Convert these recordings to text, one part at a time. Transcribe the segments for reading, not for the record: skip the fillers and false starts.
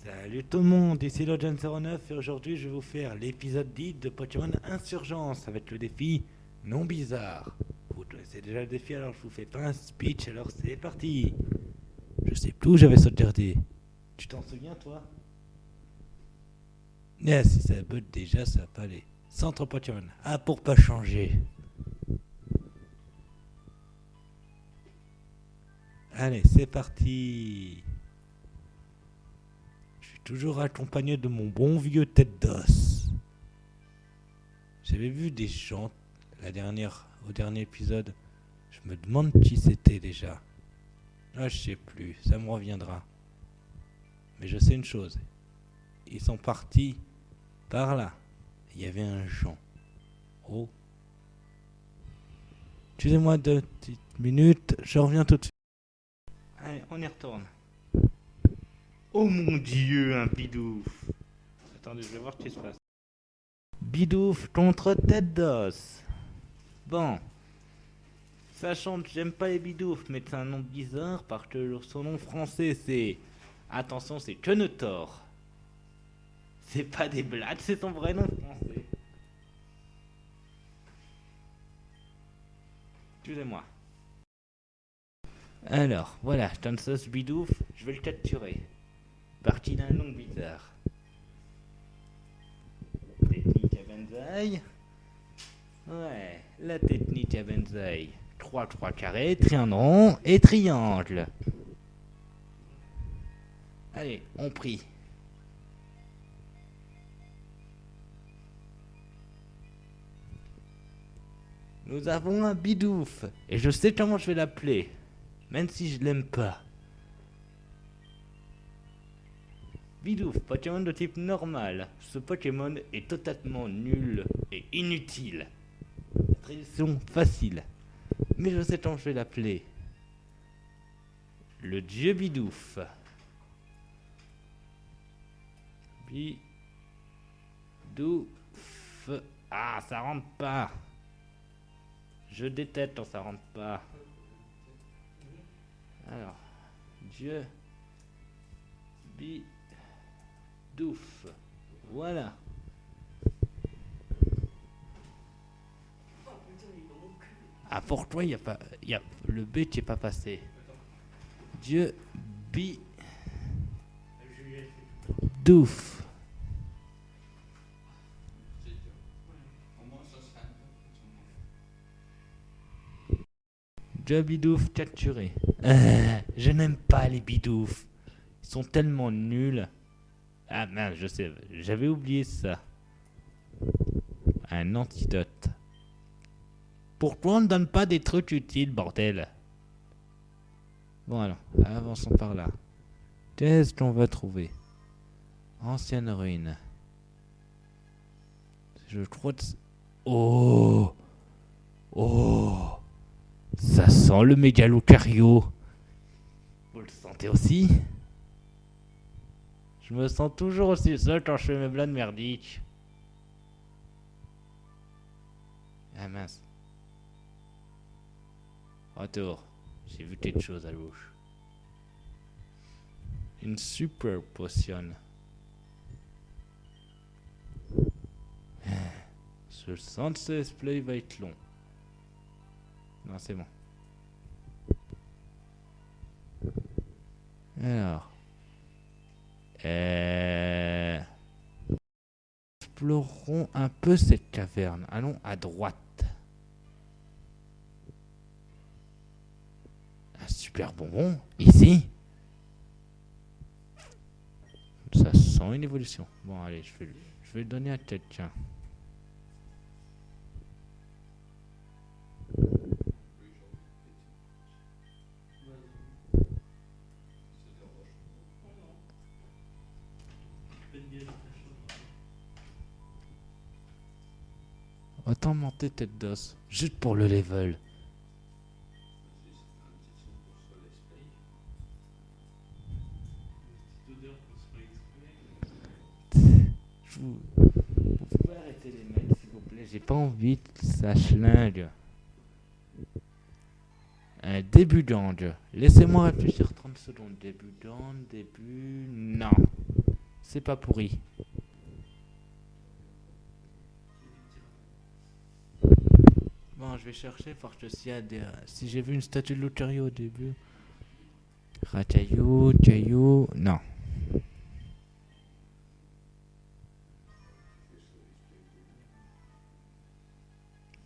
Salut tout le monde, ici Logan09 et aujourd'hui je vais vous faire l'épisode 10 de Pokémon Insurgence avec le défi non bizarre. Vous connaissez déjà le défi alors je vous fais pas un speech alors c'est parti. Je sais plus où j'avais sauvegardé. Tu t'en souviens toi? Si ça bug déjà ça va pas aller. Centre Pokémon, ah pour pas changer. Allez c'est parti. Toujours accompagné de mon bon vieux tête d'os. J'avais vu des gens au dernier épisode. Je me demande qui c'était déjà. Ah, je sais plus, ça me reviendra. Mais je sais une chose. Ils sont partis par là. Il y avait un Jean. Oh. Excusez-moi 2 petites minutes, je reviens tout de suite. Allez, on y retourne. Oh mon dieu, un bidouf. Attendez, je vais voir ce qui se passe. Bidouf contre tête d'os. Bon. Sachant que j'aime pas les bidoufs, mais c'est un nom bizarre parce que son nom français c'est... Attention, c'est Quenotor. C'est pas des blagues, c'est son vrai nom français. Excusez-moi. Alors, voilà, ce bidouf, je vais le capturer. Parti d'un nom bizarre. Technique à Banzai. Ouais, la technique à Banzai. 3 carrés, triangle rond et triangle. Allez, on prie. Nous avons un bidouf. Et je sais comment je vais l'appeler. Même si je l'aime pas. Bidouf, Pokémon de type normal. Ce Pokémon est totalement nul et inutile. Traduction facile. Mais je sais comment je vais l'appeler. Le dieu Bidouf. Bidouf. Ah, ça rentre pas. Je déteste quand ça rentre pas. Alors, dieu Bidouf. Voilà. Ah, pourquoi il y a pas... le B qui est pas passé. Dieu Bidouf. Dieu Bidouf capturé. Je n'aime pas les bidoufs. Ils sont tellement nuls. Ah mince, je sais, j'avais oublié ça. Un antidote. Pourquoi on ne donne pas des trucs utiles, bordel? Bon alors, avançons par là. Qu'est-ce qu'on va trouver? Ancienne ruine. Je crois que... Oh! Oh! Ça sent le mégalocario. Vous le sentez aussi? Je me sens toujours aussi seul quand je fais mes blagues merdiques. Ah mince. Retour. J'ai vu quelque chose à gauche. Une super potion. Je sens que ce display va être long. Non, c'est bon. Alors. Explorons un peu cette caverne. Allons à droite. Un super bonbon, ici. Ça sent une évolution. Bon, allez, je vais le donner à quelqu'un. Autant monter tête d'os, juste pour le level. Vous pouvez arrêter les mails s'il vous plaît, j'ai pas envie que ça schlingue. Un début d'angle. Laissez-moi réfléchir 30 secondes. Début d'angle, début... Non. C'est pas pourri. Bon, je vais chercher pour que s'il y a des... Si j'ai vu une statue de Lucario au début. Rataillou, Caillou... Non.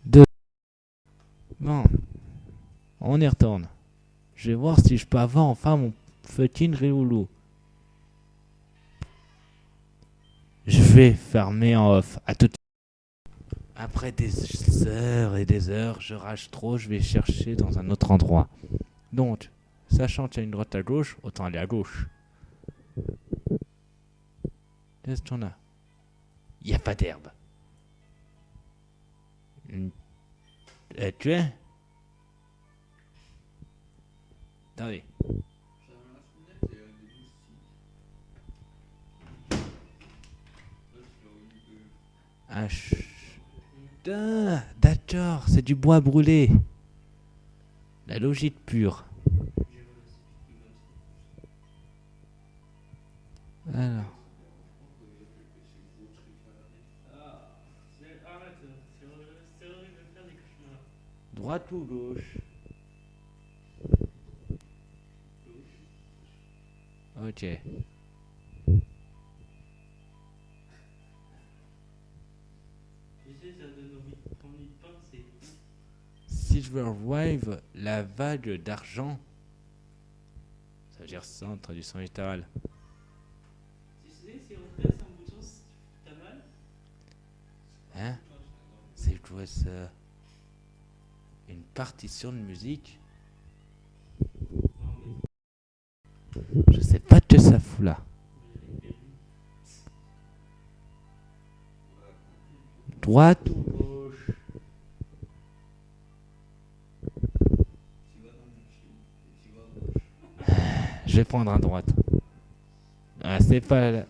Deux. Bon, on y retourne. Je vais voir si je peux avoir enfin mon fucking Riolu. Je vais fermer en off. À tout. Après des heures et des heures, je rage trop, je vais chercher dans un autre endroit. Donc, sachant qu'il y a une droite à gauche, autant aller à gauche. Qu'est-ce qu'on a? Il n'y a pas d'herbe. Tu es? Attendez. Ah, d'accord, c'est du bois brûlé. La logique pure. Alors. Droite ou gauche? Ok. Silverwave, la vague d'argent. Ça veut dire ça en traduction littérale. Tu sais, si on presse un bouton, t'as mal? Hein? C'est quoi ça? Une partition de musique? Je sais pas ce que ça fout là. Droite ou gauche? Je vais prendre à droite. Ah, c'est pas là.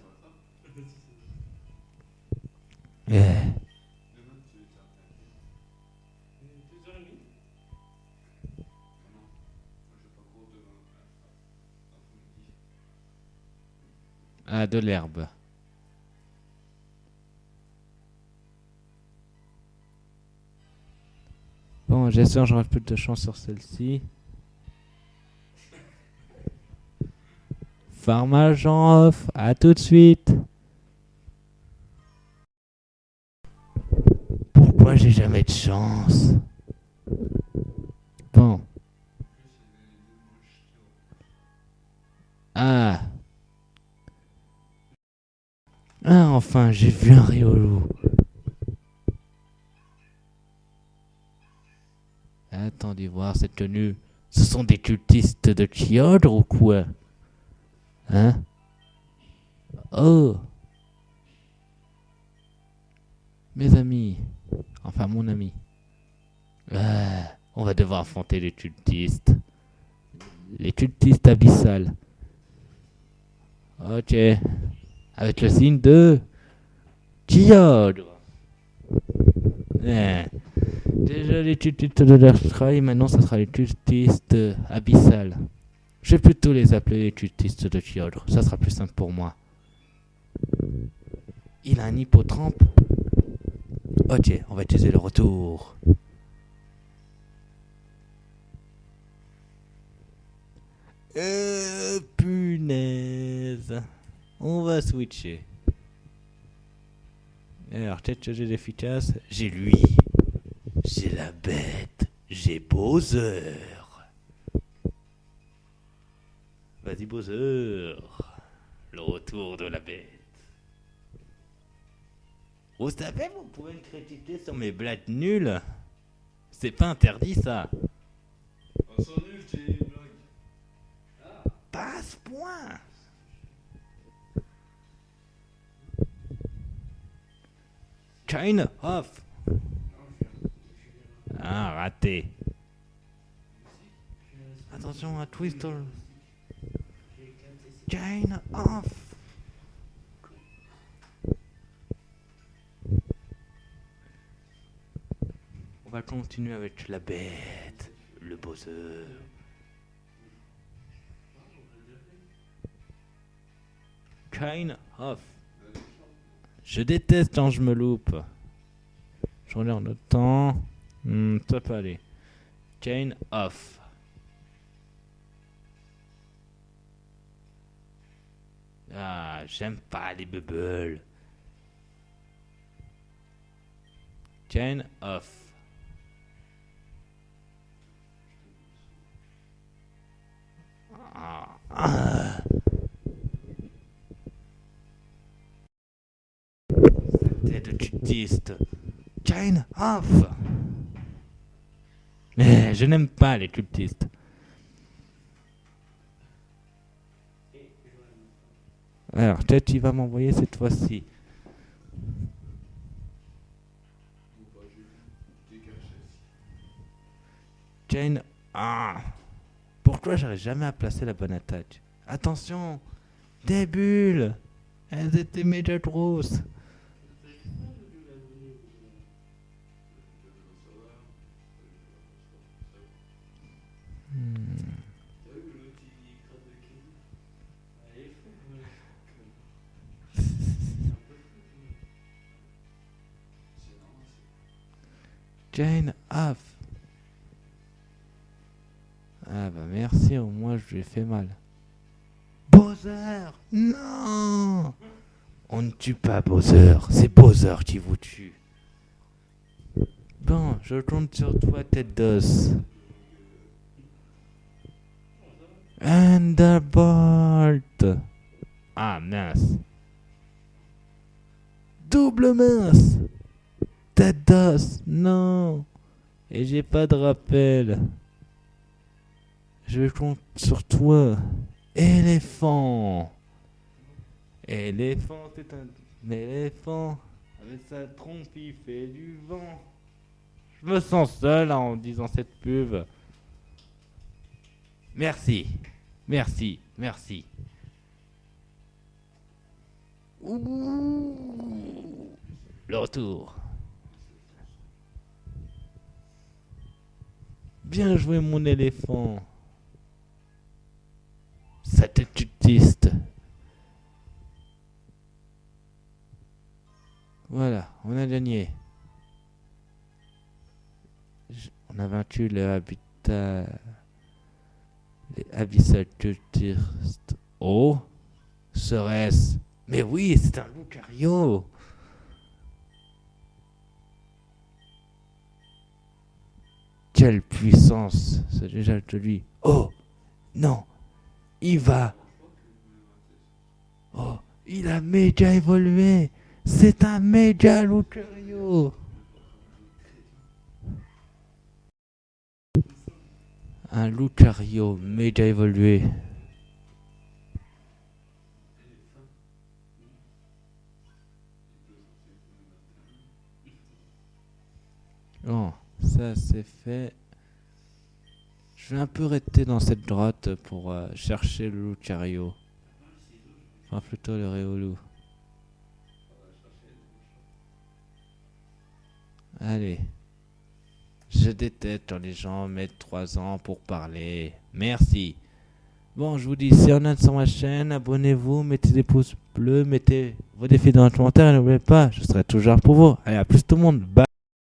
Eh. Ah, de l'herbe. Bon, j'espère que j'aurai plus de chance sur celle-ci. Farmage en off, à tout de suite. Pourquoi j'ai jamais de chance? Bon. Ah. Ah, enfin, j'ai vu un Riolu. Attendez voir cette tenue. Ce sont des cultistes de Kyogre ou quoi? Hein? Oh! Mes amis. Enfin, mon ami. Ah, on va devoir affronter les cultistes. Les cultistes abyssales. Ok. Avec le signe de Kyogre. Déjà les cultistes de l'Artrail, maintenant ça sera les cultistes abyssales. Je vais plutôt les appeler les cultistes de Kyogre. Ça sera plus simple pour moi. Il a un hippotrampe. Ok, on va utiliser le retour. Punaise. On va switcher. Alors, peut-être que j'ai efficace. J'ai lui. J'ai la bête. J'ai Bowser. Vas-y, Bowser. Le retour de la bête. Vous savez, vous pouvez me critiquer sur mes blagues nulles. C'est pas interdit, ça. Elles sont nulles, tes blagues. Ah. Pas à ce point. Kind off. Ah, raté. Attention à Twister. Kind off. On va continuer avec la bête, le Kind of. Je déteste quand je me loupe. Je regarde le temps. Ça peut aller. Kind of. Ah, j'aime pas les bubbles. Kind of. Ah. Tête de tutiste. Kind of. Mais je n'aime pas les cultistes. Alors, peut-être il va m'envoyer cette fois-ci. Jane. Ah. Pourquoi j'arrive jamais à placer la bonne attaque? Attention. Des bulles. Elles étaient méga grosses. Jane off. Ah bah merci, au moins je lui ai fait mal. Bowser. Non. On ne tue pas Bowser, c'est Bowser qui vous tue. Bon, je compte sur toi, tête d'os. Thunderbolt. Ah mince. Double mince. Tête d'os, non. Et j'ai pas de rappel. Je compte sur toi. Éléphant. Éléphant, c'est un éléphant. Avec sa trompe, il fait du vent. Je me sens seul en disant cette pub. Merci. Merci. Merci. Ouh. Le retour. Bien joué, mon éléphant. Ça t'est tutiste. Voilà, on a gagné. On a vaincu le habitat. Les Abyssal Cultistes. Oh, serait-ce? Mais oui, c'est un Lucario. Quelle puissance, c'est déjà de lui. Oh, non, il va. Oh, il a méga évolué. C'est un méga Lucario. Un Lucario méga évolué. Bon, ça c'est fait. Je vais un peu rester dans cette grotte pour chercher le Lucario. Enfin plutôt le Riolu. Allez. Je déteste quand les gens mettent 3 ans pour parler. Merci. Bon, je vous dis, si on est sur ma chaîne, abonnez-vous, mettez des pouces bleus, mettez vos défis dans les commentaires et n'oubliez pas, je serai toujours pour vous. Allez, à plus tout le monde. Bye.